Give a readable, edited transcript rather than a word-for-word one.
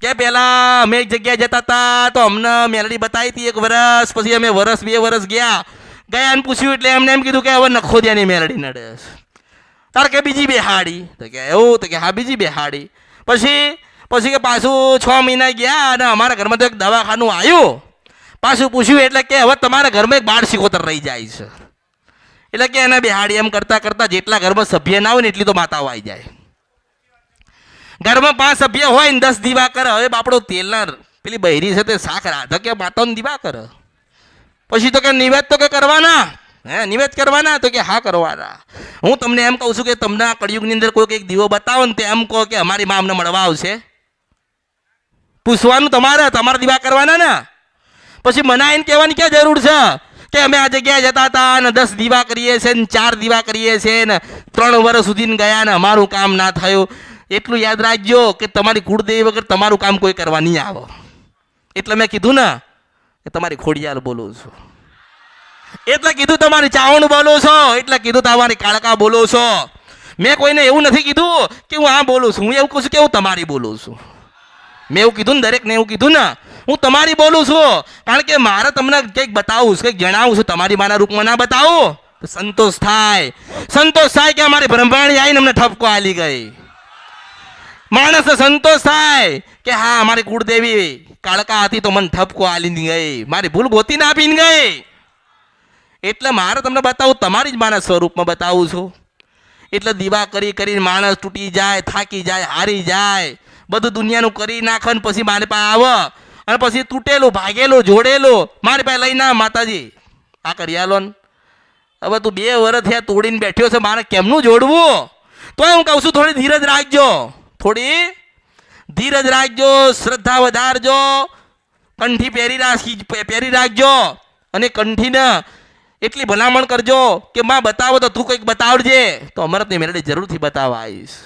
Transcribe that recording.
કે પહેલાં અમે એક જગ્યાએ જતા હતા તો અમને મેલડી બતાવી હતી 1 વર્ષ, પછી અમે 2 વર્ષ ગયા અને પૂછ્યું એટલે એમને એમ કીધું કે હવે નખો દ્યાની મેલડી નડે તાર કે બીજી બેહાડી, તો કે એવું, તો કે હા બીજી બેહાડી. પછી કે પાછું 6 મહિના ગયા અને અમારા ઘરમાં તો એક દવાખાનું આવ્યું, પાછું પૂછ્યું એટલે કે હવે તમારા ઘરમાં એક 12 સિકોતર રહી જાય છે. એટલે કે એને બેહાડી. એમ કરતાં કરતાં જેટલા ઘરમાં સભ્ય ના હોય ને એટલી તો માતાઓ આવી જાય. ઘરમાં 5 સભ્ય હોય ને 10 દીવા કરે. હવે બાપડો તેલના પેલી બૈરી છે તે શાક રાધે કે માતાઓને દીવા કરે. પછી તો કે નિવેદ તો કે કરવાના, નિવેદ કરવાના, તો કે હા કરવાના. હું તમને એમ કહું છું કે તમને આ કળિયુગની અંદર કોઈક એક દીવો બતાવો ને તો એમ કહો કે અમારી માં અમને મળવા આવશે. પૂછવાનું તમારે, તમારા દીવા કરવાના ને. પછી મનાઈને કહેવાની ક્યાં જરૂર છે કે અમે આ જગ્યાએ જતા હતા અને 10 દીવા કરીએ છીએ ને 4 દીવા કરીએ છીએ ને 3 વર્ષ સુધી ગયા ને અમારું કામ ના થયું. એટલું યાદ રાખજો કે તમારી કુળદેવી વગર તમારું કામ કોઈ કરવા નહીં આવે. એટલે મેં કીધું ને કે તમારી ખોડિયાર બોલું છું, એટલે કીધું તમારી ચાવણ બોલું છો, એટલે કીધું તમારી કાળકા બોલું છો. મેં કોઈને એવું નથી કીધું કે હું આ બોલું છું. હું એવું કહું છું કે હું તમારી બોલું છું. મેં એવું કીધું ને, દરેકને એવું કીધું ને હું તમારી બોલું છું. કારણ કે મારે તમને કંઈક બતાવું છું, કંઈક જણાવું છું. તમારી માના રૂપમાં ના બતાવું તો સંતોષ થાય કે અમારી બ્રહ્માણી આવીને અમને ઠપકો આલી ગઈ. માણસને સંતોષ થાય કે હા અમારી કુળદેવી કાળકા હતી તો મને ઠપકો આલીને ગઈ, મારી ભૂલ ગોતીને આપીને ગઈ. એટલે મારે તમને બતાવું, તમારી જ માના સ્વરૂપમાં બતાવું છું. એટલે દીવા કરીને માણસ તૂટી જાય, થાકી જાય, હારી જાય, બધું દુનિયાનું કરી નાખે ને પછી મારી પાસે આવે અને પછી તૂટેલું ભાગેલું જોડેલું મારી પાસે લઈને આવે, માતાજી આ કરી આલો ને. હવે તું 2 વર્ષ થયા તોડીને બેઠ્યો છે, મારે કેમનું જોડવું? તો હું કહું છું થોડી ધીરજ રાખજો, થોડી ધીરજ રાખજો, શ્રદ્ધા વધારજો, કંઠી પહેરી રાખજો અને કંઠીને એટલી ભલામણ કરજો કે માં બતાવો તો તું કંઈક બતાવજે, તો અમરતની મેલડી જરૂરથી બતાવવા આવીશ.